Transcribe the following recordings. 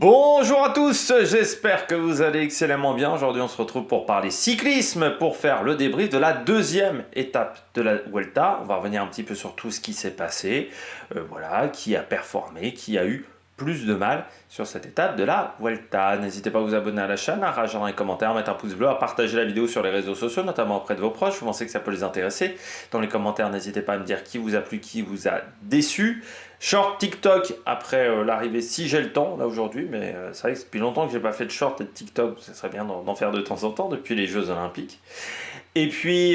Bonjour à tous, j'espère que vous allez excellemment bien. Aujourd'hui on se retrouve pour parler cyclisme, pour faire le débrief de la deuxième étape de la Vuelta. On va revenir un petit peu sur tout ce qui s'est passé, voilà, qui a performé, qui a eu plus de mal sur cette étape de la Vuelta. N'hésitez pas à vous abonner à la chaîne, à réagir dans les commentaires, à mettre un pouce bleu, à partager la vidéo sur les réseaux sociaux, notamment auprès de vos proches. Vous pensez que ça peut les intéresser? Dans les commentaires, n'hésitez pas à me dire qui vous a plu, qui vous a déçu. Short TikTok après l'arrivée, si j'ai le temps là aujourd'hui, mais c'est vrai que depuis longtemps que j'ai pas fait de short et de TikTok, ça serait bien d'en faire de temps en temps depuis les Jeux Olympiques. Et puis,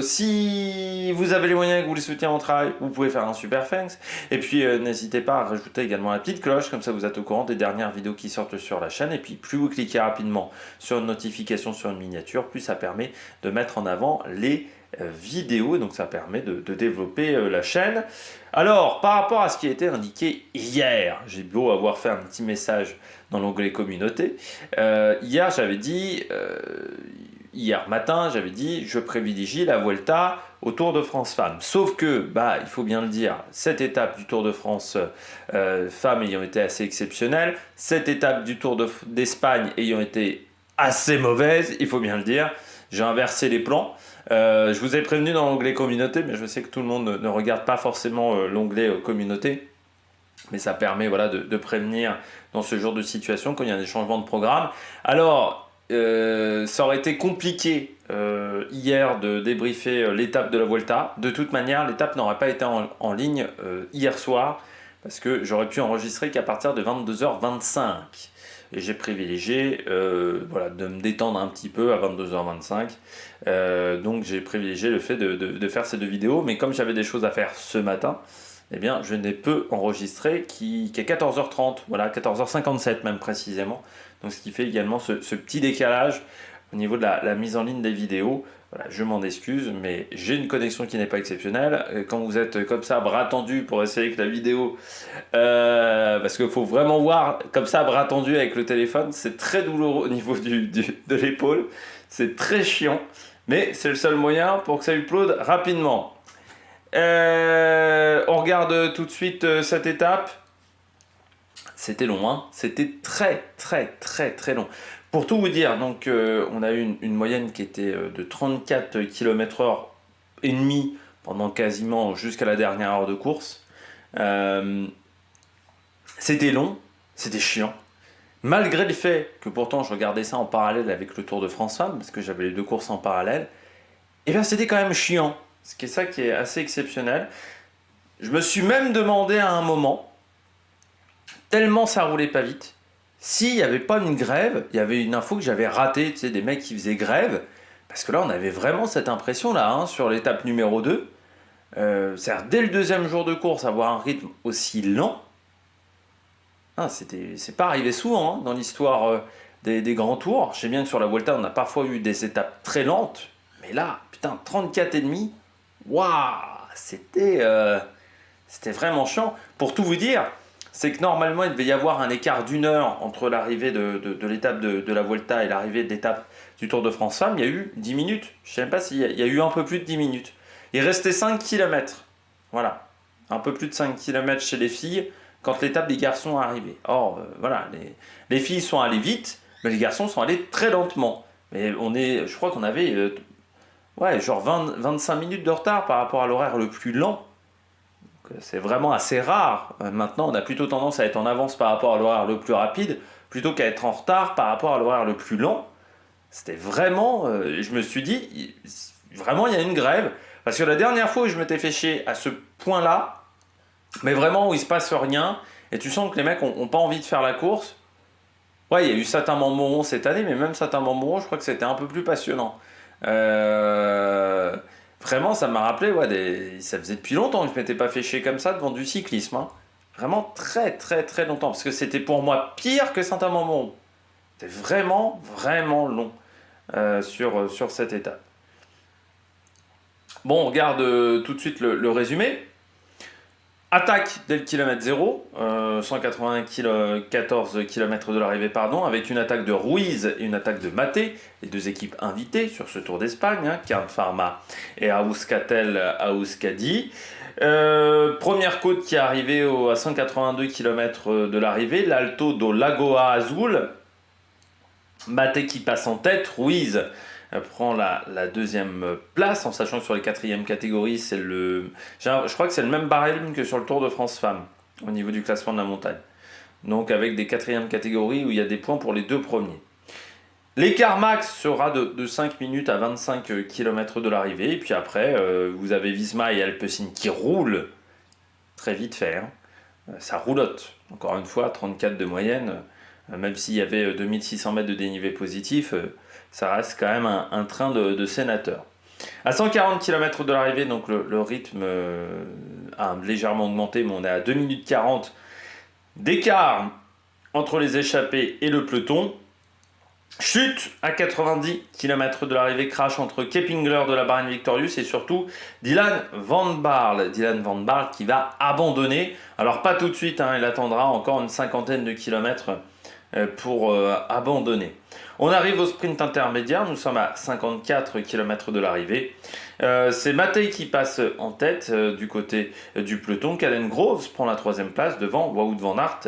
si vous avez les moyens et que vous les soutenez en travail, vous pouvez faire un super thanks. Et puis, n'hésitez pas à rajouter également la petite cloche, comme ça vous êtes au courant des dernières vidéos qui sortent sur la chaîne. Et puis, plus vous cliquez rapidement sur une notification, sur une miniature, plus ça permet de mettre en avant les vidéos. Donc, ça permet de développer la chaîne. Alors, par rapport à ce qui a été indiqué hier, j'ai beau avoir fait un petit message dans l'onglet communauté. Hier, j'avais dit... Hier matin, j'avais dit je privilégie la Vuelta au Tour de France Femmes. Sauf que, il faut bien le dire, cette étape du Tour de France Femmes ayant été assez exceptionnelle, cette étape du Tour d'Espagne ayant été assez mauvaise, il faut bien le dire, j'ai inversé les plans. Je vous ai prévenu dans l'onglet communauté, mais je sais que tout le monde ne regarde pas forcément l'onglet communauté. Mais ça permet voilà, de prévenir dans ce genre de situation quand il y a des changements de programme. Alors, ça aurait été compliqué hier de débriefer l'étape de la Vuelta. De toute manière, l'étape n'aurait pas été en ligne hier soir parce que j'aurais pu enregistrer qu'à partir de 22h25. Et j'ai privilégié voilà, de me détendre un petit peu à 22h25. Donc j'ai privilégié le fait de faire ces deux vidéos. Mais comme j'avais des choses à faire ce matin, eh bien, je n'ai peu enregistré qu'à 14h30, voilà, 14h57 même précisément. Donc, ce qui fait également ce petit décalage au niveau de la mise en ligne des vidéos. Voilà, je m'en excuse, mais j'ai une connexion qui n'est pas exceptionnelle. Quand vous êtes comme ça, bras tendu pour essayer que la vidéo... parce qu'il faut vraiment voir comme ça, bras tendu avec le téléphone, c'est très douloureux au niveau de l'épaule. C'est très chiant, mais c'est le seul moyen pour que ça upload rapidement. On regarde tout de suite cette étape. C'était long, hein. C'était très long. Pour tout vous dire, donc on a eu une moyenne qui était de 34 km/h et demi pendant quasiment jusqu'à la dernière heure de course. C'était long, c'était chiant. Malgré le fait que pourtant je regardais ça en parallèle avec le Tour de France Femmes, parce que j'avais les deux courses en parallèle, et bien c'était quand même chiant. Ce qui est ça qui est assez exceptionnel. Je me suis même demandé à un moment, tellement ça roulait pas vite, s'il n'y avait pas une grève, il y avait une info que j'avais ratée, tu sais, des mecs qui faisaient grève, parce que là on avait vraiment cette impression-là, hein, sur l'étape numéro 2, c'est-à-dire dès le deuxième jour de course, avoir un rythme aussi lent, hein, c'est pas arrivé souvent hein, dans l'histoire des grands tours. Je sais bien que sur la Vuelta on a parfois eu des étapes très lentes, mais là, putain, 34,5, waouh, c'était vraiment chiant. Pour tout vous dire, c'est que normalement, il devait y avoir un écart d'1 heure entre l'arrivée de l'étape de la Vuelta et l'arrivée de l'étape du Tour de France Femmes. Il y a eu 10 minutes. Je ne sais même pas s'il y a eu un peu plus de 10 minutes. Il restait 5 km. Voilà. Un peu plus de 5 km chez les filles quand l'étape des garçons est arrivée. Or, voilà, les filles sont allées vite, mais les garçons sont allés très lentement. Mais je crois qu'on avait genre 25 minutes de retard par rapport à l'horaire le plus lent. C'est vraiment assez rare. Maintenant, on a plutôt tendance à être en avance par rapport à l'horaire le plus rapide, plutôt qu'à être en retard par rapport à l'horaire le plus lent. C'était vraiment... je me suis dit, vraiment, il y a une grève. Parce que la dernière fois où je m'étais fait chier à ce point-là, mais vraiment où il se passe rien, et tu sens que les mecs n'ont pas envie de faire la course. Ouais, il y a eu Saint-Amand-Montrond cette année, mais même Saint-Amand-Montrond, je crois que c'était un peu plus passionnant. Vraiment, ça m'a rappelé, ça faisait depuis longtemps que je m'étais pas fait chier comme ça devant du cyclisme. Hein. Vraiment très longtemps, parce que c'était pour moi pire que Saint-Amand-Montrond. C'était vraiment long sur cette étape. Bon, on regarde tout de suite le résumé. Attaque dès le kilomètre 0, 194 km de l'arrivée, avec une attaque de Ruiz et une attaque de Maté, les deux équipes invitées sur ce Tour d'Espagne, Kern Pharma et Euskaltel-Euskadi. Première côte qui est arrivée à 182 km de l'arrivée, l'Alto do Lagoa Azul. Maté qui passe en tête, Ruiz prend la deuxième place, en sachant que sur les quatrièmes catégories, je crois que c'est le même barème que sur le Tour de France Femmes, au niveau du classement de la montagne. Donc avec des quatrièmes catégories où il y a des points pour les deux premiers. L'écart max sera de 5 minutes à 25 km de l'arrivée. Et puis après, vous avez Visma et Alpecin qui roulent très vite fait. Ça roulotte. Encore une fois, 34 de moyenne. Même s'il y avait 2600 mètres de dénivelé positif, ça reste quand même un train de sénateur. À 140 km de l'arrivée, donc le rythme a légèrement augmenté, mais on est à 2 minutes 40 d'écart entre les échappés et le peloton. Chute à 90 km de l'arrivée, crash entre Kepingler de la Bahrain Victorious et surtout Dylan Van Baarle. Dylan Van Baarle qui va abandonner. Alors pas tout de suite, il attendra encore une cinquantaine de kilomètres pour abandonner. On arrive au sprint intermédiaire, nous sommes à 54 km de l'arrivée. C'est Mattei qui passe en tête du côté du peloton. Caden Groves prend la troisième place devant Wout van Aert,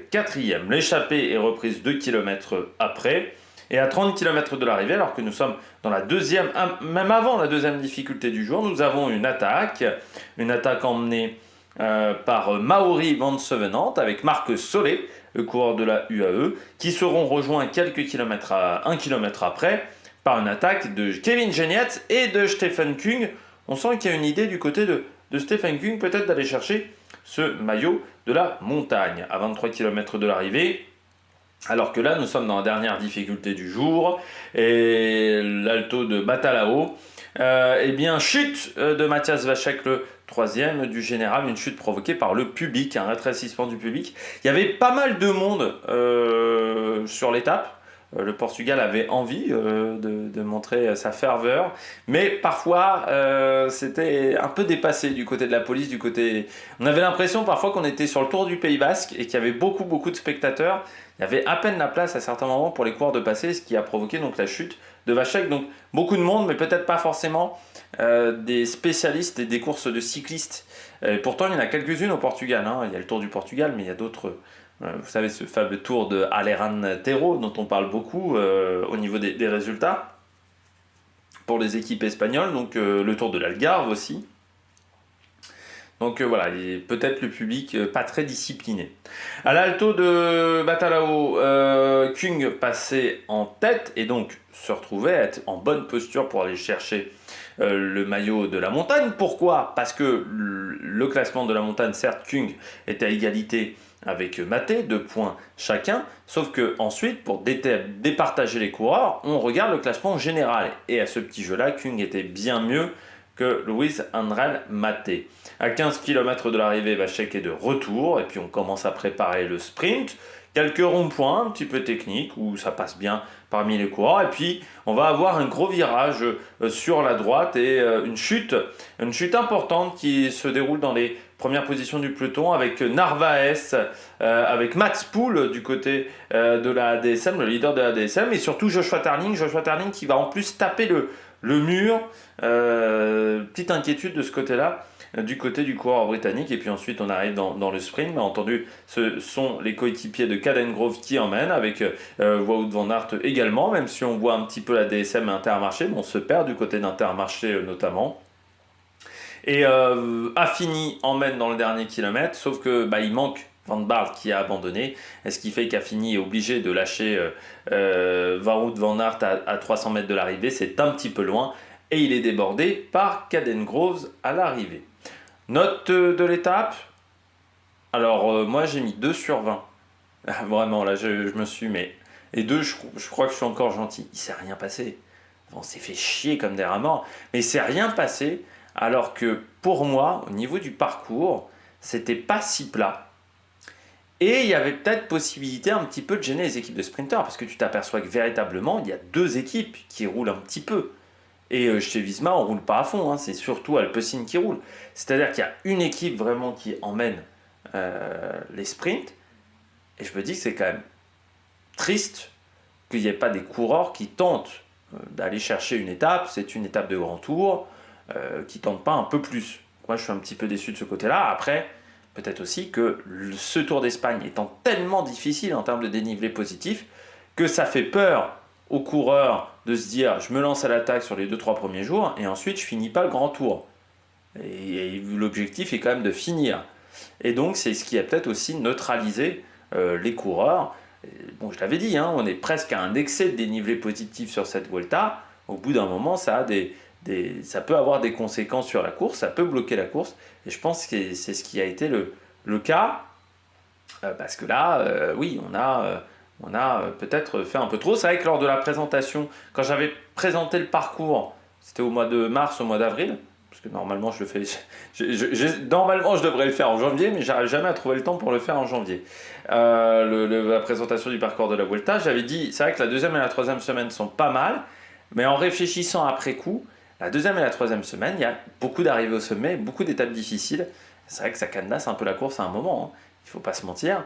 quatrième. L'échappée est reprise 2 km après. Et à 30 km de l'arrivée, alors que nous sommes dans la deuxième, même avant la deuxième difficulté du jour, nous avons une attaque emmenée par Mauri Van Sevenant avec Marc Solé, le coureur de la UAE, qui seront rejoints quelques kilomètres un kilomètre après par une attaque de Kevin Geniet et de Stefan Kung. On sent qu'il y a une idée du côté de Stefan Kung, peut-être d'aller chercher ce maillot de la montagne à 23 km de l'arrivée. Alors que là, nous sommes dans la dernière difficulté du jour, et l'Alto de Batalao, chute de Matthias Vachek, le troisième du général, une chute provoquée par le public, un rétrécissement du public. Il y avait pas mal de monde sur l'étape. Le Portugal avait envie de montrer sa ferveur, mais parfois c'était un peu dépassé du côté de la police, On avait l'impression parfois qu'on était sur le Tour du Pays Basque et qu'il y avait beaucoup de spectateurs. Il y avait à peine la place à certains moments pour les coureurs de passer, ce qui a provoqué donc la chute de Vachek. Donc beaucoup de monde, mais peut-être pas forcément des spécialistes et des courses de cyclistes. Pourtant, il y en a quelques-unes au Portugal. Il y a le Tour du Portugal, mais il y a d'autres. Vous savez, ce fameux tour de Aleran Terro, dont on parle beaucoup au niveau des résultats pour les équipes espagnoles. Donc le tour de l'Algarve aussi. Donc voilà, peut-être le public pas très discipliné. À l'Alto de Batalao, Kung passait en tête et donc se retrouvait à être en bonne posture pour aller chercher le maillot de la montagne. Pourquoi ? Parce que le classement de la montagne, certes, Kung était à égalité avec Mattei, 2 points chacun, sauf que ensuite, pour départager les coureurs, on regarde le classement général. Et à ce petit jeu-là, Kung était bien mieux que Luis André Mattei. À 15 km de l'arrivée, Vachek est de retour, et puis on commence à préparer le sprint. Quelques ronds-points, un petit peu techniques, où ça passe bien parmi les coureurs. Et puis, on va avoir un gros virage sur la droite et une chute importante qui se déroule dans les premières positions du peloton avec Narvaez, avec Mats Poel du côté de la ADSM, le leader de la ADSM, et surtout Joshua Tarling qui va en plus taper le mur. Petite inquiétude de ce côté-là, du côté du coureur britannique. Et puis ensuite on arrive dans le sprint, mais entendu ce sont les coéquipiers de Caden Grove qui emmènent, avec Wout van Aert également, même si on voit un petit peu la DSM et Intermarché, mais on se perd du côté d'Intermarché notamment. Et Affini emmène dans le dernier kilomètre, sauf que il manque Van Baarle qui a abandonné, ce qui fait qu'Affini est obligé de lâcher Wout van Aert à 300 mètres de l'arrivée. C'est un petit peu loin et il est débordé par Caden Groves à l'arrivée. Note de l'étape, alors moi j'ai mis 2 sur 20. Vraiment là je me suis et 2 je crois que je suis encore gentil. Il s'est rien passé. On s'est fait chier comme des rats morts, mais il s'est rien passé, alors que pour moi au niveau du parcours c'était pas si plat. Et il y avait peut-être possibilité un petit peu de gêner les équipes de sprinteurs, parce que tu t'aperçois que véritablement il y a 2 équipes qui roulent un petit peu. Et chez Visma, on ne roule pas à fond, c'est surtout Alpecin qui roule. C'est-à-dire qu'il y a une équipe vraiment qui emmène les sprints, et je me dis que c'est quand même triste qu'il n'y ait pas des coureurs qui tentent d'aller chercher une étape. C'est une étape de grand tour, qui ne tentent pas un peu plus. moi, je suis un petit peu déçu de ce côté-là. Après, peut-être aussi que ce Tour d'Espagne étant tellement difficile en termes de dénivelé positif, que ça fait peur aux coureurs de se dire je me lance à l'attaque sur les 2-3 premiers jours et ensuite je finis pas le grand tour. Et l'objectif est quand même de finir. Et donc c'est ce qui a peut-être aussi neutralisé les coureurs. Bon, je l'avais dit, hein, on est presque à un excès de dénivelé positif sur cette Vuelta. Au bout d'un moment, ça peut avoir des conséquences sur la course, ça peut bloquer la course. Et je pense que c'est ce qui a été le cas. Parce que là, oui, on a peut-être fait un peu trop. C'est vrai que lors de la présentation, quand j'avais présenté le parcours, c'était au mois de mars, au mois d'avril, parce que normalement je le fais, normalement je devrais le faire en janvier, mais j'arrive jamais à trouver le temps pour le faire en janvier. La présentation du parcours de la Vuelta, j'avais dit, c'est vrai que la deuxième et la troisième semaine sont pas mal, mais en réfléchissant après coup, la deuxième et la troisième semaine, il y a beaucoup d'arrivées au sommet, beaucoup d'étapes difficiles. C'est vrai que ça cadenasse un peu la course à un moment, hein. Il ne faut pas se mentir.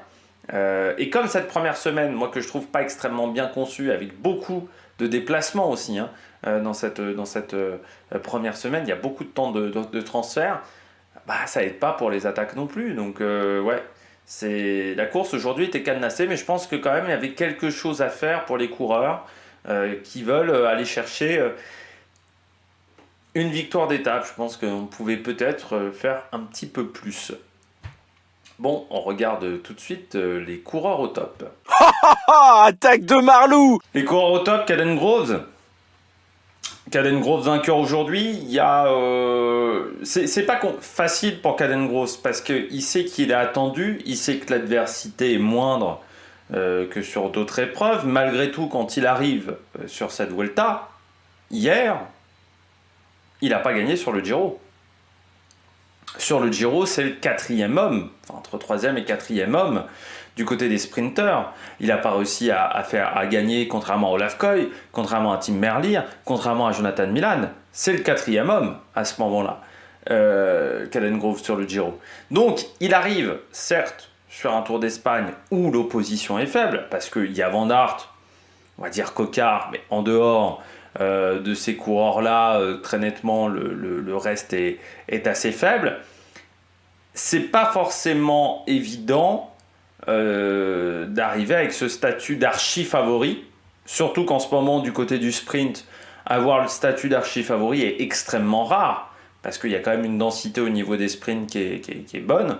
Et comme cette première semaine, moi que je trouve pas extrêmement bien conçue, avec beaucoup de déplacements aussi, hein, dans cette première semaine, il y a beaucoup de temps de transfert, bah, ça aide pas pour les attaques non plus. Donc ouais, la course aujourd'hui était cadenassée, mais je pense que quand même il y avait quelque chose à faire pour les coureurs qui veulent aller chercher une victoire d'étape. Je pense qu'on pouvait peut-être faire un petit peu plus. Bon, on regarde tout de suite les coureurs au top. Attaque de Marlou! Les coureurs au top, Caden Groves. Caden Groves vainqueur aujourd'hui. Il y a, c'est pas facile pour Caden Groves parce qu'il sait qu'il est attendu, il sait que l'adversité est moindre que sur d'autres épreuves. Malgré tout, quand il arrive sur cette Vuelta, hier, il n'a pas gagné sur le Giro. Sur le Giro, c'est le 4e homme, enfin, entre 3e et 4e homme du côté des sprinteurs. Il n'a pas réussi à gagner, contrairement à Olaf Koy, contrairement à Tim Merlier, contrairement à Jonathan Milan. C'est le 4e homme à ce moment-là, Caden Groves sur le Giro. Donc, il arrive, certes, sur un Tour d'Espagne où l'opposition est faible, parce qu'il y a Van Aert, on va dire Coquard, mais en dehors de ces coureurs-là, très nettement, le reste est assez faible. C'est pas forcément évident d'arriver avec ce statut d'archi-favori, surtout qu'en ce moment, du côté du sprint, avoir le statut d'archi-favori est extrêmement rare, parce qu'il y a quand même une densité au niveau des sprints qui est bonne.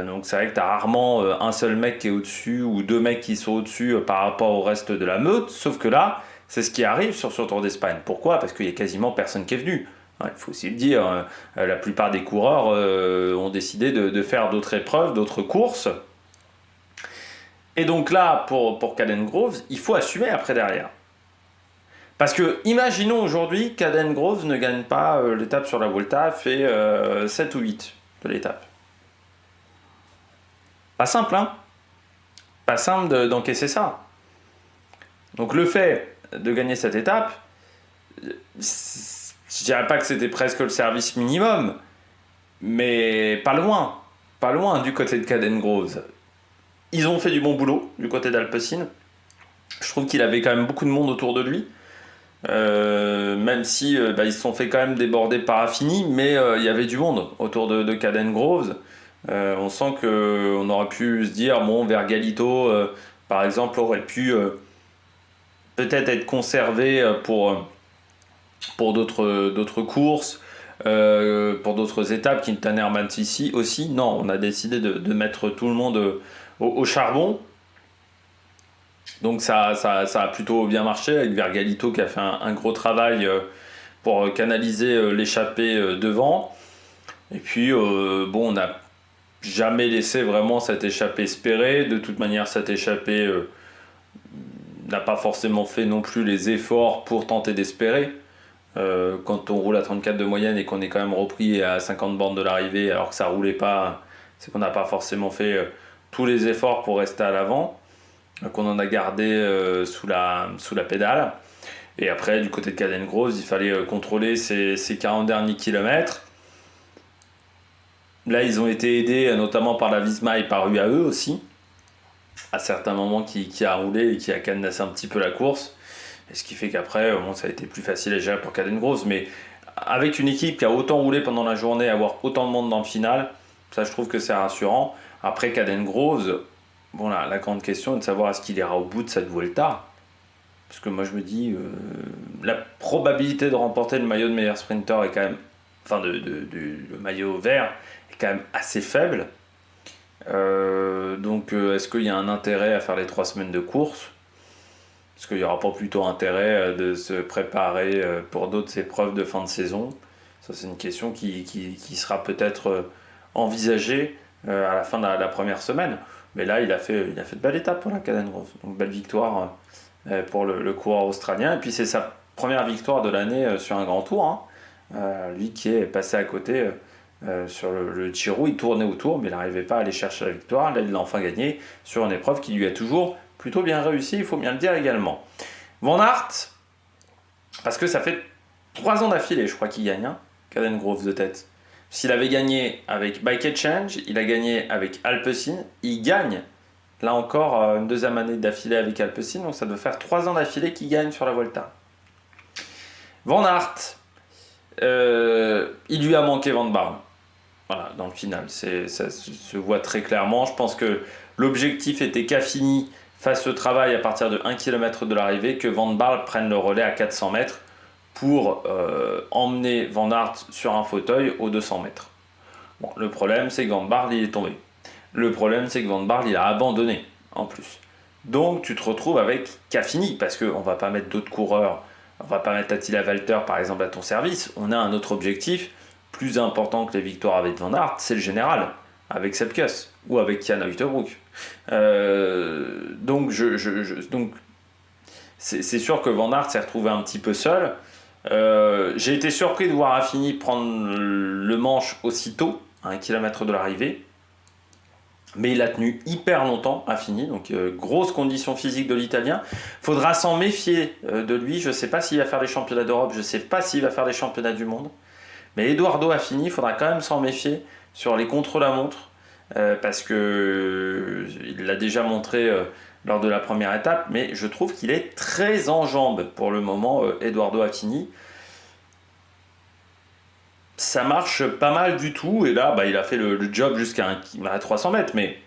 Donc c'est vrai que tu as rarement un seul mec qui est au-dessus, ou deux mecs qui sont au-dessus par rapport au reste de la meute, sauf que là, c'est ce qui arrive sur ce Tour d'Espagne. Pourquoi ? Parce qu'il n'y a quasiment personne qui est venu. Il faut aussi le dire, la plupart des coureurs ont décidé de faire d'autres épreuves, d'autres courses. Et donc là, pour Caden Groves, il faut assumer après derrière. Parce que, imaginons aujourd'hui, Caden Groves ne gagne pas l'étape sur la Vuelta, fait 7 ou 8 de l'étape. Pas simple, hein ? Pas simple d'encaisser ça. Donc le fait de gagner cette étape, je dirais pas que c'était presque le service minimum, mais pas loin du côté de Caden Groves. Ils ont fait du bon boulot du côté d'Alpecin. Je trouve qu'il avait quand même beaucoup de monde autour de lui, même si ils se sont fait quand même déborder par Affini, mais il y avait du monde autour de Caden Groves. On sent qu'on aurait pu se dire, bon, Vergalito, par exemple, aurait pu peut-être être conservé pour d'autres courses, pour d'autres étapes, Quintana Hermans ici aussi. Non, on a décidé de mettre tout le monde au charbon. Donc ça a plutôt bien marché avec Vergalito qui a fait un gros travail pour canaliser l'échappée devant. Et puis, on n'a jamais laissé vraiment cette échappée espérer. De toute manière, cette échappée n'a pas forcément fait non plus les efforts pour tenter d'espérer. Quand on roule à 34 de moyenne et qu'on est quand même repris à 50 bornes de l'arrivée alors que ça roulait pas, c'est qu'on n'a pas forcément fait tous les efforts pour rester à l'avant, qu'on en a gardé sous la pédale. Et après, du côté de Caden Groves, il fallait contrôler ces 40 derniers kilomètres. Là, ils ont été aidés notamment par la Visma et par UAE aussi, à certains moments qui a roulé et qui a cadenassé un petit peu la course. Et ce qui fait qu'après, ça a été plus facile à gérer pour Caden Groves. Mais avec une équipe qui a autant roulé pendant la journée, avoir autant de monde dans le final, ça je trouve que c'est rassurant. Après Caden Groves, bon là, la grande question est de savoir est-ce qu'il ira au bout de cette Vuelta. Parce que moi je me dis, la probabilité de remporter le maillot de meilleur sprinter est quand même, enfin le maillot vert est quand même assez faible. Donc est-ce qu'il y a un intérêt à faire les 3 semaines de course? Est-ce qu'il n'y aura pas plutôt intérêt de se préparer pour d'autres épreuves de fin de saison? Ça c'est une question qui sera peut-être envisagée à la fin de la première semaine. Mais là il a fait de belles étapes pour la Caden Groves. Donc belle victoire pour le coureur australien. Et puis c'est sa première victoire de l'année sur un grand tour. Hein. Lui qui est passé à côté sur le Giro, il tournait autour mais il n'arrivait pas à aller chercher la victoire. Là il l'a enfin gagné sur une épreuve qui lui a toujours plutôt bien réussi, il faut bien le dire également. Van Aert, parce que ça fait 3 ans d'affilée je crois qu'il gagne, hein, Caden Groves de tête. S'il avait gagné avec Bike Exchange, il a gagné avec Alpecin, il gagne là encore une 2e année d'affilée avec Alpecin, donc ça doit faire 3 ans d'affilée qu'il gagne sur la Vuelta. Van Aert, il lui a manqué Van Barle. Voilà, dans le final, ça se voit très clairement. Je pense que l'objectif était qu'Affini fasse ce travail à partir de 1 km de l'arrivée, que Van Barle prenne le relais à 400 mètres pour emmener Van Aert sur un fauteuil aux 200 mètres. Bon, le problème, c'est que Van Barle, il est tombé. Le problème, c'est que Van Barle, il a abandonné, en plus. Donc, tu te retrouves avec qu'Affini, parce qu'on ne va pas mettre d'autres coureurs, on ne va pas mettre Attila Valter, par exemple, à ton service. On a un autre objectif, plus important que les victoires avec Van Aert, c'est le général, avec Sepp Kuss, ou avec Jan Uijtdebroek. Donc, c'est sûr que Van Aert s'est retrouvé un petit peu seul. J'ai été surpris de voir Affini prendre le manche aussitôt, à 1 km de l'arrivée. Mais il a tenu hyper longtemps, Affini, donc grosse condition physique de l'Italien. Faudra s'en méfier de lui. Je ne sais pas s'il va faire les championnats d'Europe, je ne sais pas s'il va faire les championnats du monde. Mais Edoardo Affini, il faudra quand même s'en méfier sur les contre-la-montre, parce que il l'a déjà montré lors de la première étape, mais je trouve qu'il est très en jambes pour le moment, Edoardo Affini. Ça marche pas mal du tout, et là il a fait le job jusqu'à 300 mètres, mais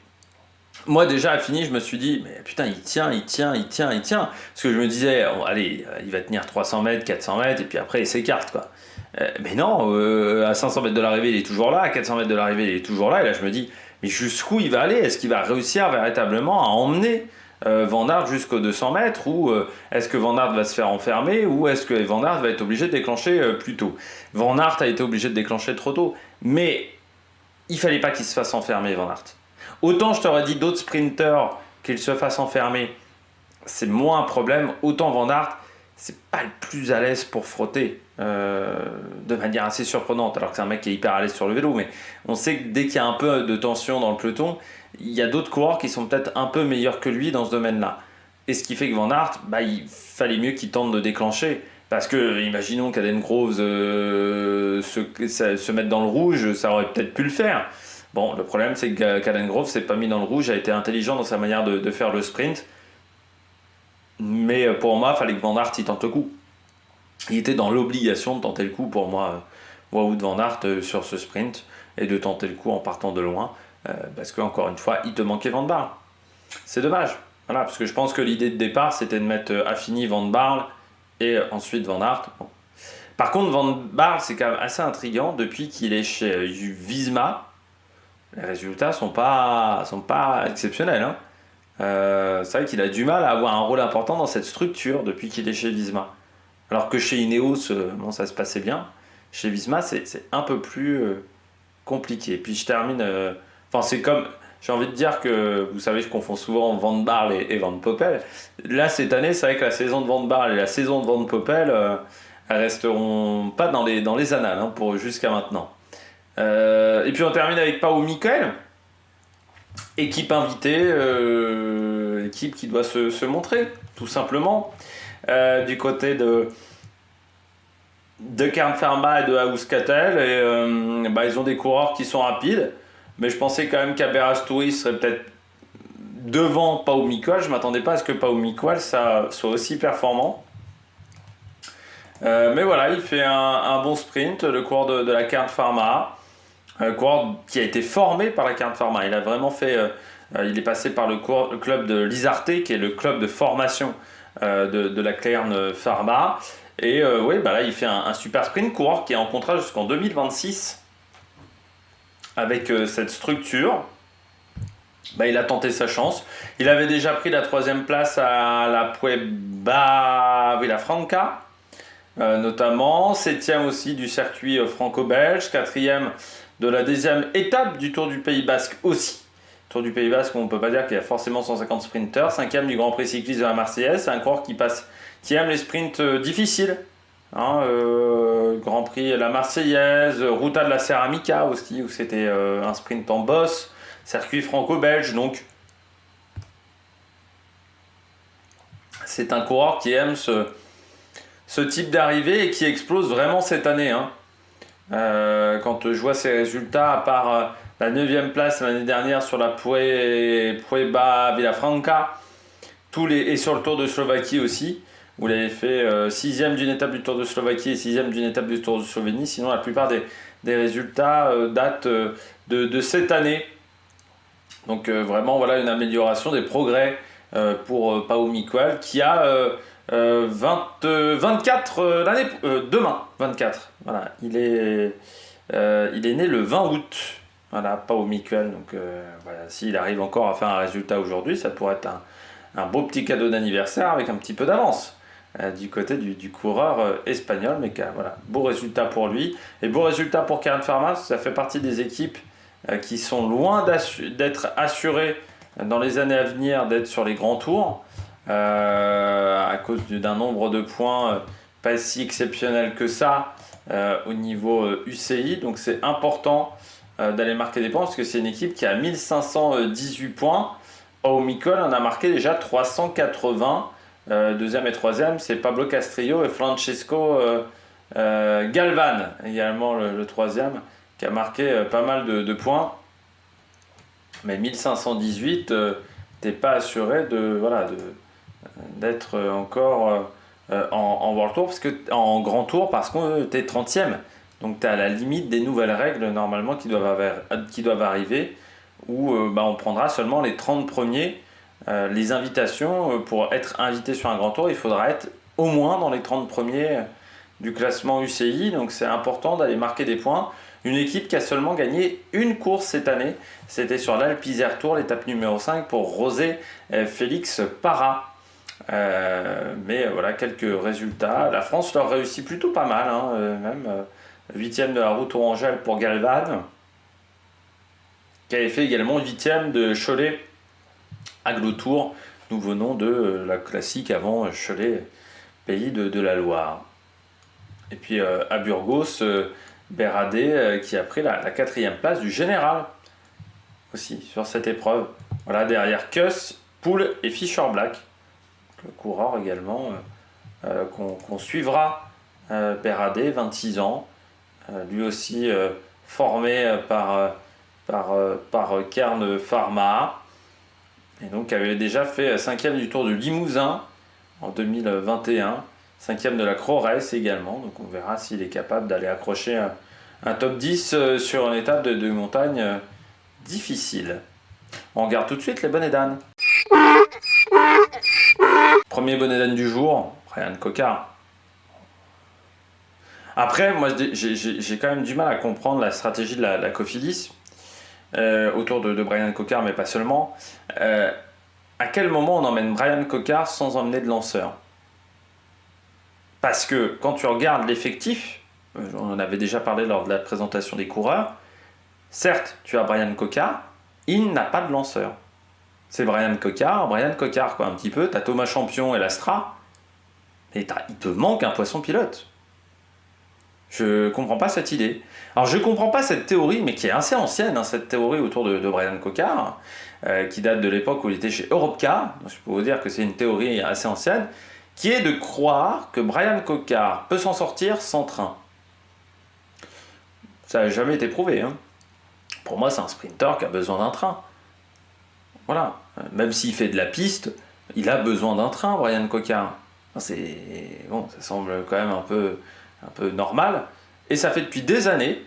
moi déjà Affini, je me suis dit, mais putain, il tient, parce que je me disais, oh, allez, il va tenir 300 mètres, 400 mètres, et puis après il s'écarte, quoi. Mais non, à 500 mètres de l'arrivée il est toujours là, à 400 mètres de l'arrivée il est toujours là, et là je me dis, mais jusqu'où il va aller? Est-ce qu'il va réussir véritablement à emmener Van Aert jusqu'aux 200 mètres, ou est-ce que Van Aert va se faire enfermer, ou est-ce que Van Aert va être obligé de déclencher plus tôt? Van Aert a été obligé de déclencher trop tôt, mais il fallait pas qu'il se fasse enfermer, Van Aert. Autant je t'aurais dit d'autres sprinters qu'il se fasse enfermer, c'est moins un problème, autant Van Aert, c'est pas le plus à l'aise pour frotter de manière assez surprenante, alors que c'est un mec qui est hyper à l'aise sur le vélo, mais on sait que dès qu'il y a un peu de tension dans le peloton, il y a d'autres coureurs qui sont peut-être un peu meilleurs que lui dans ce domaine-là. Et ce qui fait que Van Aert, il fallait mieux qu'il tente de déclencher, parce que, imaginons qu'Caden Groves se mette dans le rouge, ça aurait peut-être pu le faire. Bon, le problème, c'est que Caden Groves s'est pas mis dans le rouge, a été intelligent dans sa manière de faire le sprint, mais pour moi, il fallait que Van Aert y tente le coup. Il était dans l'obligation de tenter le coup, pour moi, Wout Van Aert, sur ce sprint, et de tenter le coup en partant de loin, parce qu'encore une fois, il te manquait Van Barle. C'est dommage, voilà, parce que je pense que l'idée de départ, c'était de mettre Affini, Van Barle, et ensuite Van Aert. Bon. Par contre, Van Barle, c'est quand même assez intriguant, depuis qu'il est chez Visma, les résultats sont pas exceptionnels, hein. C'est vrai qu'il a du mal à avoir un rôle important dans cette structure depuis qu'il est chez Visma. Alors que chez Ineos, bon, ça se passait bien. Chez Visma, c'est un peu plus compliqué. Puis je termine... c'est comme... J'ai envie de dire que, vous savez, je confonds souvent Van Barle et Van Poppel. Là, cette année, c'est vrai que la saison de Van Barle et la saison de Van Poppel, elles resteront pas dans les annales, hein, jusqu'à maintenant. Et puis on termine avec Pau Michael. Équipe invitée, équipe qui doit se montrer, tout simplement. Du côté de Kern Pharma et de Euskaltel, et ils ont des coureurs qui sont rapides, mais je pensais quand même qu'Aberasturi serait peut-être devant Pau Michael. Je ne m'attendais pas à ce que Pau Michael soit aussi performant. Mais voilà, il fait un bon sprint, le coureur de la Kern Pharma, coureur qui a été formé par la Kern Pharma. Il a vraiment fait, il est passé par le club de l'Isarte, qui est le club de formation de la Kern Pharma. Et oui, bah là, il fait un super sprint, coureur qui est en contrat jusqu'en 2026 avec cette structure. Bah, il a tenté sa chance. Il avait déjà pris la 3e place à la Puebla Villafranca, notamment. 7e aussi du circuit franco-belge. 4e de la 2e étape du Tour du Pays Basque aussi. Tour du Pays Basque, on ne peut pas dire qu'il y a forcément 150 sprinteurs. 5e du Grand Prix cycliste de la Marseillaise. C'est un coureur qui aime les sprints difficiles. Grand Prix la Marseillaise, Ruta de la Ceramica aussi, où c'était un sprint en bosse. Circuit franco-belge, donc c'est un coureur qui aime ce type d'arrivée et qui explose vraiment cette année. Quand je vois ses résultats, à part la 9e place l'année dernière sur la Puebla Villafranca, et sur le Tour de Slovaquie aussi, où il avait fait 6e d'une étape du Tour de Slovaquie et 6e d'une étape du Tour de Slovénie. Sinon, la plupart des résultats datent de cette année. Donc vraiment voilà une amélioration, des progrès pour Pau Miguel qui a 24 l'année demain 24. Voilà, il est né le 20 août. Voilà, Pau Miguel. Donc voilà, s'il arrive encore à faire un résultat aujourd'hui, ça pourrait être un beau petit cadeau d'anniversaire avec un petit peu d'avance du côté du coureur espagnol. Mais voilà, beau résultat pour lui et beau résultat pour Kern Pharma. Ça fait partie des équipes qui sont loin d'être assurés dans les années à venir d'être sur les grands tours à cause d'un nombre de points pas si exceptionnel que ça au niveau UCI. Donc c'est important d'aller marquer des points parce que c'est une équipe qui a 1518 points. Pau Miguel en a marqué déjà 380. Deuxième et troisième, c'est Pablo Castrillo et Francesco Galvan, également le troisième, qui a marqué pas mal de points, mais 1518, t'es pas assuré d'être encore en World Tour, en Grand Tour, parce que t'es 30e. Donc t'es à la limite des nouvelles règles normalement qui doivent arriver, où on prendra seulement les 30 premiers. Les invitations, pour être invité sur un Grand Tour, il faudra être au moins dans les 30 premiers du classement UCI, donc c'est important d'aller marquer des points. Une équipe qui a seulement gagné une course cette année, c'était sur l'Alpe Isère Tour, l'étape numéro 5 pour José Félix Parra. Mais voilà, quelques résultats. La France leur réussit plutôt pas mal, même 8e de la route Orangelle pour Galvan, qui avait fait également 8e de Cholet à Glotour. Nous venons de la classique avant Cholet, pays de la Loire. Et puis à Burgos, Berradé qui a pris la 4e place du général aussi sur cette épreuve. Voilà, derrière Kuss, Poul et Fischer Black, le coureur également qu'on suivra. Berradé, 26 ans, lui aussi formé par Kern Pharma, et donc avait déjà fait 5e du Tour du Limousin en 2021. 5e de la Crorès également, donc on verra s'il est capable d'aller accrocher un top 10 sur une étape de montagne difficile. On regarde tout de suite les bonnets d'âne. Premier bonnet d'âne du jour, Bryan Coquard. Après, moi j'ai quand même du mal à comprendre la stratégie de la Cofidis autour de Bryan Coquard, mais pas seulement. À quel moment on emmène Bryan Coquard sans emmener de lanceur ? Parce que quand tu regardes l'effectif, on en avait déjà parlé lors de la présentation des coureurs, certes, tu as Bryan Coquard, il n'a pas de lanceur. C'est Bryan Coquard quoi, un petit peu. Tu as Thomas Champion et l'Astra, et il te manque un poisson pilote. Je comprends pas cette idée. Alors je comprends pas cette théorie, mais qui est assez ancienne, cette théorie autour de Bryan Coquard, qui date de l'époque où il était chez Europcar. Donc, je peux vous dire que c'est une théorie assez ancienne, qui est de croire que Bryan Coquard peut s'en sortir sans train. Ça n'a jamais été prouvé. Pour moi, c'est un sprinter qui a besoin d'un train. Voilà. Même s'il fait de la piste, il a besoin d'un train, Bryan Coquard. Bon, ça semble quand même un peu normal. Et ça fait depuis des années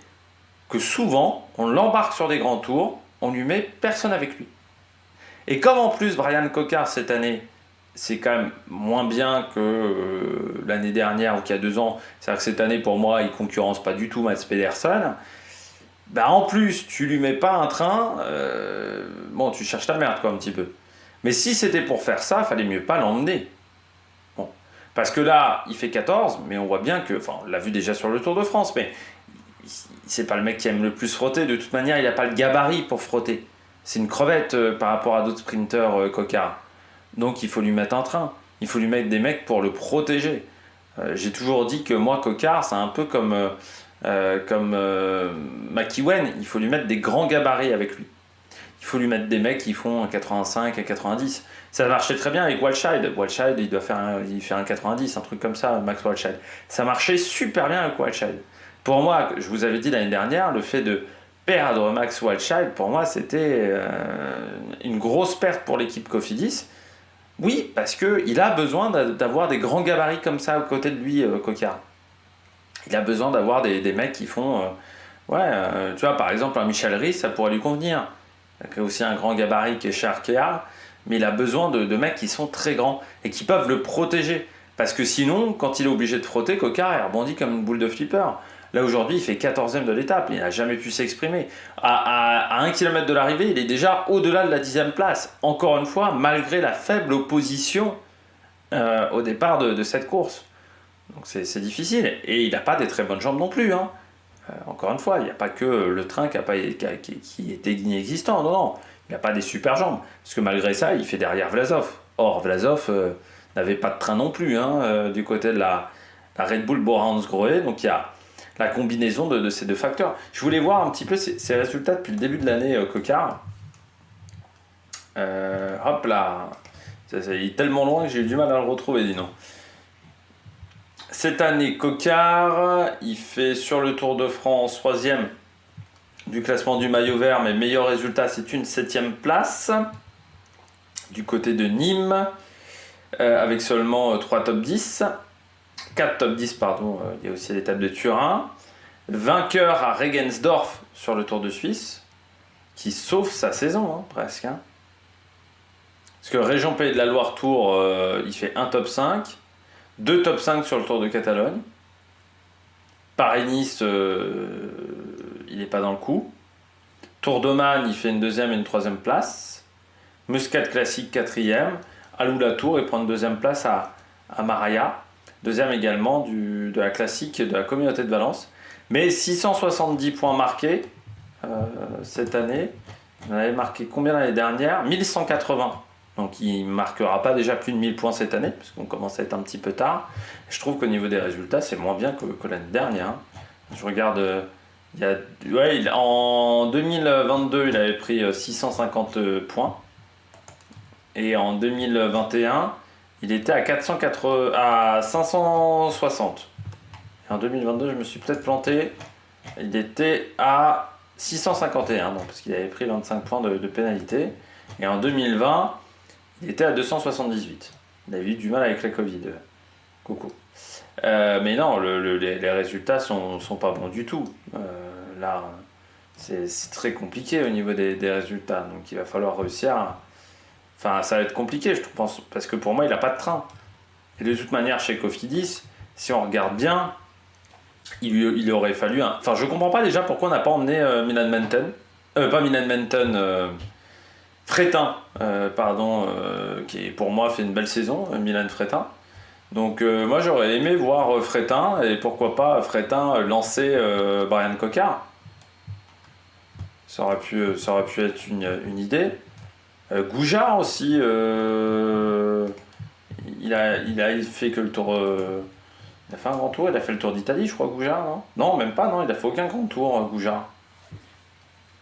que souvent, on l'embarque sur des grands tours, on lui met personne avec lui. Et comme en plus Brian Cocard cette année, c'est quand même moins bien que l'année dernière ou qu'il y a 2 ans, c'est-à-dire que cette année pour moi il concurrence pas du tout Mats Pedersen, bah en plus tu lui mets pas un train, bon tu cherches ta merde quoi un petit peu. Mais si c'était pour faire ça, fallait mieux pas l'emmener. Bon. Parce que là, il fait 14, mais on voit bien que, enfin on l'a vu déjà sur le Tour de France, mais c'est pas le mec qui aime le plus frotter, de toute manière il n'a pas le gabarit pour frotter. C'est une crevette par rapport à d'autres sprinteurs Cocard. Donc il faut lui mettre un train, il faut lui mettre des mecs pour le protéger. J'ai toujours dit que moi Cocard c'est un peu comme McEwen, il faut lui mettre des grands gabarits avec lui. Il faut lui mettre des mecs qui font un 85, un 90. Ça marchait très bien avec Walscheid. Walscheid il fait un 90, un truc comme ça, Max Walscheid. Ça marchait super bien avec Walscheid. Pour moi, je vous avais dit l'année dernière, le fait de perdre Max Walscheid, pour moi, c'était une grosse perte pour l'équipe Cofidis. Oui, parce qu'il a besoin d'avoir des grands gabarits comme ça à côté de lui, Cocard. Il a besoin d'avoir des mecs qui font... tu vois, par exemple, un Michel Ries, ça pourrait lui convenir. Il a aussi un grand gabarit qui est chez Arkea, mais il a besoin de mecs qui sont très grands et qui peuvent le protéger. Parce que sinon, quand il est obligé de frotter, Cocard, il rebondit comme une boule de flipper. Là, aujourd'hui, il fait 14e de l'étape. Il n'a jamais pu s'exprimer. À 1 km de l'arrivée, il est déjà au-delà de la 10e place. Encore une fois, malgré la faible opposition au départ de cette course. Donc, c'est difficile. Et il n'a pas des très bonnes jambes non plus. Hein. Encore une fois, il n'y a pas que le train qui était inexistant. Non, non. Il n'a pas des super jambes. Parce que malgré ça, il fait derrière Vlasov. Or, Vlasov n'avait pas de train non plus du côté de la Red Bull Bora-Hansgrohe. Donc, il y a la combinaison de ces deux facteurs. Je voulais voir un petit peu ces résultats depuis le début de l'année Cocard. Hop là, il est tellement loin que j'ai eu du mal à le retrouver, dis donc. Cette année, Cocard, il fait sur le Tour de France 3e du classement du maillot vert, mais meilleur résultat, c'est une 7e place du côté de Nîmes, avec seulement 3 top 10. 4 top 10, pardon, il y a aussi l'étape de Turin. Vainqueur à Regensdorf sur le Tour de Suisse, qui sauve sa saison, presque. Hein. Parce que Région Pays de la Loire Tour, il fait un top 5, 2 top 5 sur le Tour de Catalogne. Paris-Nice, il n'est pas dans le coup. Tour d'Oman, il fait une 2e et une 3e place. Muscat Classique, 4e. Alou-La Tour, il prend une 2e place à Maraya. 2e également de la classique de la communauté de Valence. Mais 670 points marqués cette année. Il en avait marqué combien l'année dernière ? 1180. Donc il ne marquera pas déjà plus de 1000 points cette année, parce qu'on commence à être un petit peu tard. Je trouve qu'au niveau des résultats, c'est moins bien que l'année dernière. Je regarde, en 2022, il avait pris 650 points. Et en 2021, il était à 560. Et en 2022, je me suis peut-être planté. Il était à 651, donc, parce qu'il avait pris 25 points de pénalité. Et en 2020, il était à 278. Il avait eu du mal avec la Covid. Coucou. Mais non, les résultats sont pas bons du tout. Là, c'est très compliqué au niveau des résultats. Donc il va falloir réussir à... Enfin, ça va être compliqué, je pense, parce que pour moi, il n'a pas de train. Et de toute manière, chez Cofidis, si on regarde bien, il aurait fallu... Enfin, je comprends pas déjà pourquoi on n'a pas emmené Milan Menton. Pas Milan Menton... Fretin, qui pour moi fait une belle saison, Milan Fretin. Donc moi j'aurais aimé voir Fretin, et pourquoi pas Fretin lancer Brian Cocard. Ça aurait pu être une idée. Goujard aussi, il fait que le tour... il a fait un grand tour, il a fait le tour d'Italie je crois, Goujard, non ? Non, même pas, non, il a fait aucun grand tour, Goujard.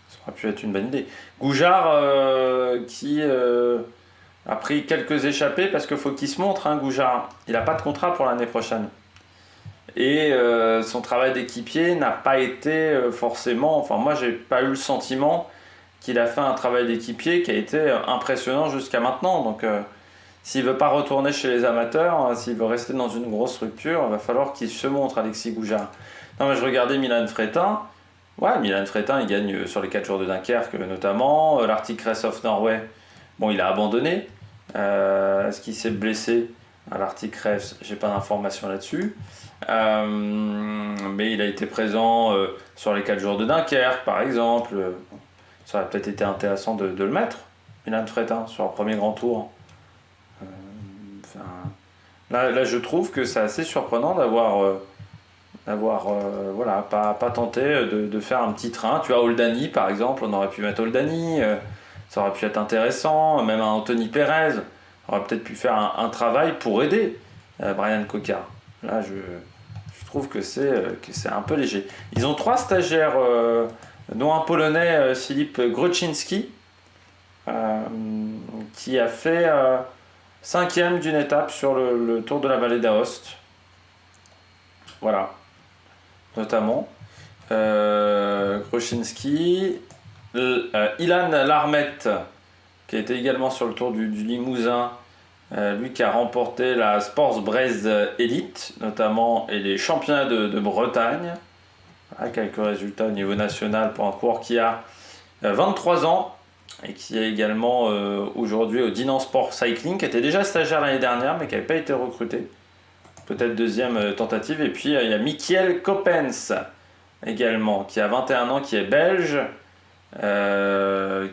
Ça aurait pu être une bonne idée. Goujard qui a pris quelques échappées parce qu'il faut qu'il se montre, Goujard. Il n'a pas de contrat pour l'année prochaine. Et son travail d'équipier n'a pas été forcément... Enfin, moi, j'ai pas eu le sentiment qu'il a fait un travail d'équipier qui a été impressionnant jusqu'à maintenant. Donc, s'il veut pas retourner chez les amateurs, s'il veut rester dans une grosse structure, il va falloir qu'il se montre, Alexis Goujard. Non, mais je regardais Milan Fretin. Ouais, Milan Fretin, il gagne sur les 4 jours de Dunkerque notamment. L'Arctic Race of Norway, bon, il a abandonné. Est-ce qu'il s'est blessé à l'Arctic Race? J'ai pas d'informations là-dessus. Mais il a été présent sur les 4 jours de Dunkerque, par exemple. Ça aurait peut-être été intéressant de le mettre, Milan Fretin, sur le premier grand tour. Là, je trouve que c'est assez surprenant d'avoir voilà, pas tenté de faire un petit train. Tu as Oldani, par exemple, on aurait pu mettre Oldani, ça aurait pu être intéressant. Même un Anthony Perez aurait peut-être pu faire un travail pour aider Brian Cocard. Là, je trouve que c'est un peu léger. Ils ont 3 stagiaires, dont un Polonais, Filip Groczynski, qui a fait 5e d'une étape sur le Tour de la Vallée d'Aoste. Voilà, notamment. Groczynski, Ilan Larmet, qui était également sur le Tour du Limousin, lui qui a remporté la Sports Braise Elite, notamment, et les championnats de Bretagne. Voilà, quelques résultats au niveau national pour un coureur qui a 23 ans et qui est également aujourd'hui au Dinan Sport Cycling, qui était déjà stagiaire l'année dernière mais qui n'avait pas été recruté. Peut-être deuxième tentative. Et puis il y a Michiel Coppens également, qui a 21 ans, qui est belge,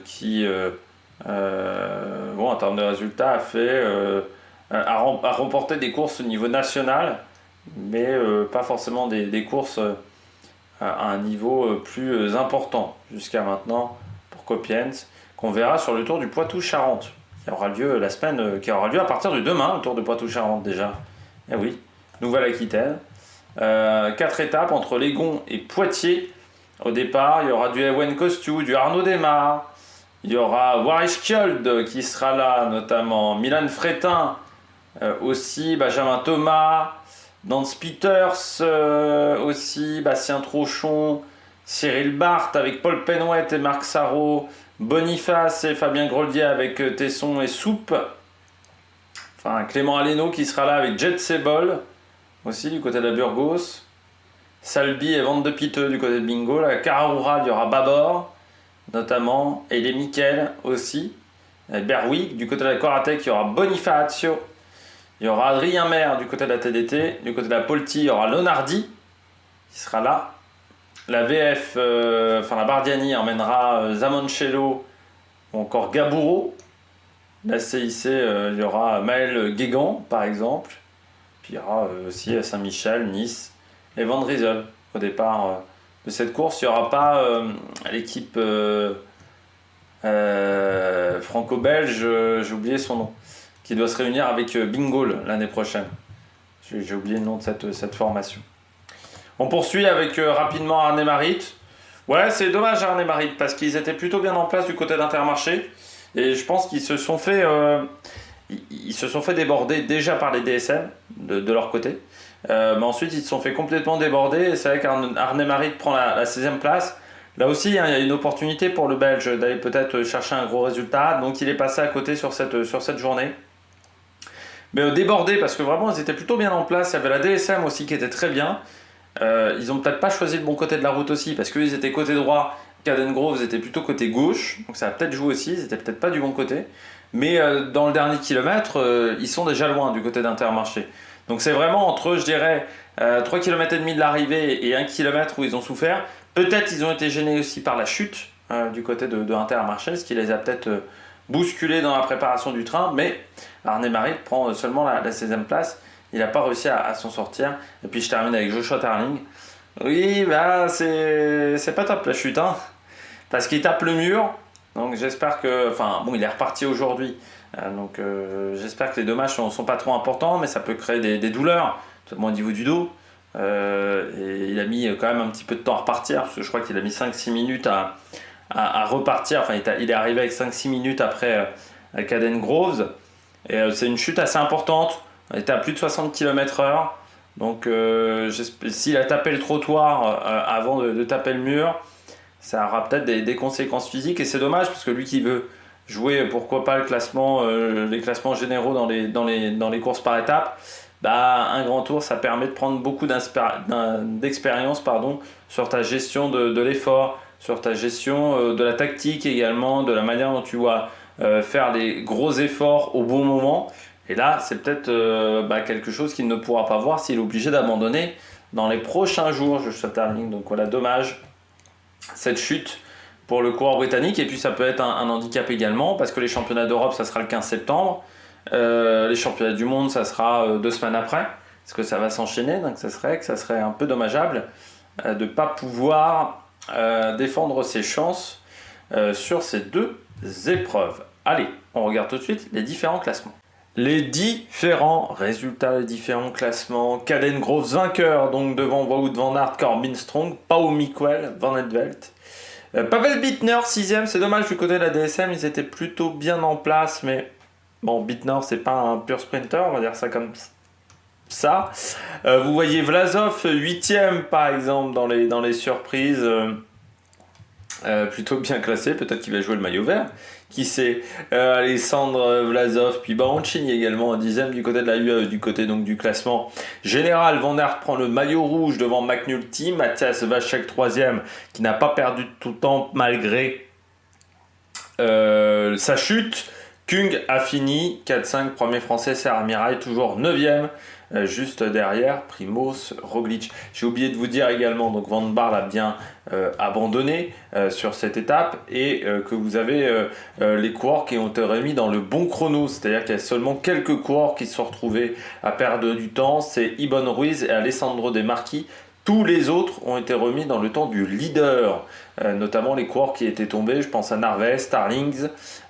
qui bon, en termes de résultats a remporté des courses au niveau national, mais pas forcément des courses à un niveau plus important jusqu'à maintenant pour Coppens, qu'on verra sur le Tour du Poitou-Charentes, qui aura lieu qui aura lieu à partir de demain, le Tour de Poitou-Charentes déjà. Eh oui, Nouvelle-Aquitaine. 4 étapes entre Légon et Poitiers. Au départ, il y aura du Ewen Kostiou, du Arnaud Desmar. Il y aura Warish Kjold qui sera là, notamment Milan Fretin, aussi Benjamin Thomas, Nance Peters, aussi Bastien Trochon, Cyril Barthes avec Paul Penouet et Marc Sarrault, Boniface et Fabien Groldier avec Tesson et Soupe. Enfin, Clément Aleno qui sera là avec Jet Sebol, aussi du côté de la Burgos. Salbi et Van de Piteux du côté de Bingo. La Carahura, il y aura Babor, notamment, et les Mikel aussi. Berwick, du côté de la Coratec, il y aura Bonifacio. Il y aura Adrien Maire du côté de la TDT. Du côté de la Polti, il y aura Lonardi qui sera là. La VF, la Bardiani emmènera Zamoncello ou encore Gaburo. La CIC, il y aura Maël Guégan par exemple. Puis il y aura aussi Saint-Michel, Nice et Van Riesel. Au départ de cette course, il n'y aura pas l'équipe franco-belge, j'ai oublié son nom, qui doit se réunir avec Bingol l'année prochaine. J'ai oublié le nom de cette formation. On poursuit avec rapidement Arnhem-Marit. Ouais, c'est dommage Arnhem-Marit parce qu'ils étaient plutôt bien en place du côté d'Intermarché. Et je pense qu'ils se sont fait déborder déjà par les DSM de leur côté. Mais ensuite, ils se sont fait complètement déborder. Et c'est vrai qu'Arnhem-Marit prend la 16e place. Là aussi, hein, il y a une opportunité pour le Belge d'aller peut-être chercher un gros résultat. Donc, il est passé à côté sur cette journée. Mais débordé parce que vraiment, ils étaient plutôt bien en place. Il y avait la DSM aussi qui était très bien. Ils n'ont peut-être pas choisi le bon côté de la route aussi parce qu'ils étaient côté droit. Caden Groves était plutôt côté gauche. Donc, ça a peut-être joué aussi. Ils étaient peut-être pas du bon côté. Mais dans le dernier kilomètre, ils sont déjà loin du côté d'Intermarché. Donc c'est vraiment entre, je dirais, 3 km et demi de l'arrivée et 1 km où ils ont souffert. Peut-être ils ont été gênés aussi par la chute du côté de Intermarché, ce qui les a peut-être bousculés dans la préparation du train. Mais Arnhem-Marit prend seulement la 16e place. Il n'a pas réussi à s'en sortir. Et puis je termine avec Joshua Tarling. Oui, bah c'est pas top la chute, hein, parce qu'il tape le mur. Donc j'espère que... Enfin, bon, il est reparti aujourd'hui. Donc j'espère que les dommages sont pas trop importants, mais ça peut créer des douleurs, notamment au niveau du dos. Et il a mis quand même un petit peu de temps à repartir, parce que je crois qu'il a mis 5-6 minutes à repartir. Enfin, il est arrivé avec 5-6 minutes après Caden Groves. Et c'est une chute assez importante. On était à plus de 60 km/h. Donc s'il a tapé le trottoir avant de taper le mur, ça aura peut-être des conséquences physiques. Et c'est dommage, parce que lui qui veut jouer pourquoi pas le classement, les classements généraux dans les courses par étapes, bah, un grand tour, ça permet de prendre beaucoup d'expérience sur ta gestion de l'effort, sur ta gestion de la tactique également, de la manière dont tu vas faire les gros efforts au bon moment. Et là, c'est peut-être quelque chose qu'il ne pourra pas voir s'il est obligé d'abandonner dans les prochains jours. Je souhaite à ligne, donc voilà, dommage cette chute pour le coureur britannique. Et puis ça peut être un handicap également, parce que les championnats d'Europe, ça sera le 15 septembre. Les championnats du monde, ça sera 2 semaines après, parce que ça va s'enchaîner, donc ça serait un peu dommageable de ne pas pouvoir défendre ses chances sur ces 2 épreuves. Allez, on regarde tout de suite les différents classements. Les différents résultats, les différents classements. Caden Groves vainqueur, donc devant Wout van Aert, Corbin Strong, Pau Miquel, Van Edvelt. Pavel Bittner, 6ème, c'est dommage du côté de la DSM, ils étaient plutôt bien en place, mais bon, Bittner, c'est pas un pur sprinter, on va dire ça comme ça. Vous voyez Vlasov, 8ème par exemple dans les surprises, plutôt bien classé, peut-être qu'il va jouer le maillot vert. Qui sait, Alexandre Vlasov, puis Baroncini également en 10ème du côté de la UAE, du côté donc du classement général. Van Aert prend le maillot rouge devant McNulty, Mathias Vachek 3ème, qui n'a pas perdu de tout temps malgré sa chute. Kung a fini 4-5, premier français, Serre Mirail, toujours 9ème, juste derrière Primoz Roglic. J'ai oublié de vous dire également, donc Van Baarle a bien abandonné sur cette étape, et que vous avez les coureurs qui ont été remis dans le bon chrono, c'est-à-dire qu'il y a seulement quelques coureurs qui se sont retrouvés à perdre du temps, c'est Ibon Ruiz et Alessandro De Marchi. Tous les autres ont été remis dans le temps du leader, notamment les coureurs qui étaient tombés. Je pense à Narvaez, Starlings,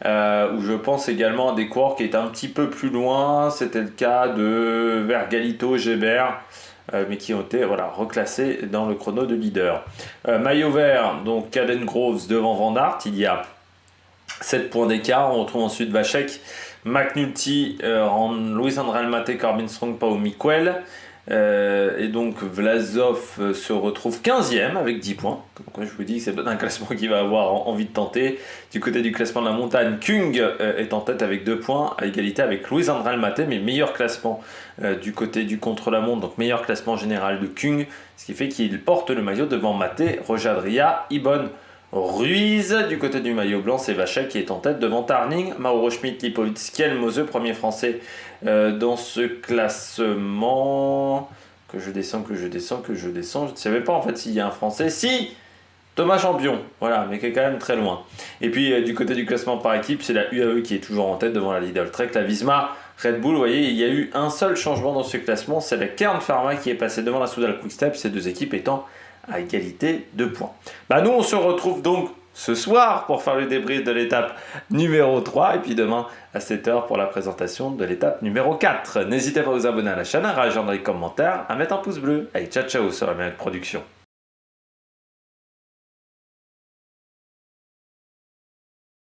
ou je pense également à des coureurs qui étaient un petit peu plus loin. C'était le cas de Vergalito, Gébert, mais qui ont été reclassés dans le chrono de leader. Maillot vert, donc Caden Groves devant Van Aert, il y a 7 points d'écart. On retrouve ensuite Vachek, McNulty, Luis André Maté, Corbin Strong, Pau Miquel. Et donc Vlasov se retrouve 15ème avec 10 points. Donc, je vous dis que c'est un classement qu'il va avoir envie de tenter. Du côté du classement de la montagne, Kung est en tête avec 2 points, à égalité avec Luis André Maté, mais meilleur classement du côté du contre-la-montre, donc meilleur classement général de Kung, ce qui fait qu'il porte le maillot devant Maté, Roger Adria, Ibon Ruiz. Du côté du maillot blanc, c'est Vachek qui est en tête devant Tarning, Mauro Schmidt, Lipovitz, Kielmose, premier français dans ce classement. Que je descends. Je ne savais pas en fait s'il y a un français. Si, Thomas Champion, voilà, mais qui est quand même très loin. Et puis du côté du classement par équipe, c'est la UAE qui est toujours en tête devant la Lidl Trek, la Visma, Red Bull. Vous voyez, il y a eu un seul changement dans ce classement, c'est la Kern Pharma qui est passée devant la Soudal Quick-Step, ces 2 équipes étant à égalité de points. Nous on se retrouve donc ce soir pour faire le débrief de l'étape numéro 3 et puis demain à 7h pour la présentation de l'étape numéro 4. N'hésitez pas à vous abonner à la chaîne, à réagir dans les commentaires, à mettre un pouce bleu. Allez, ciao ciao sur la Production.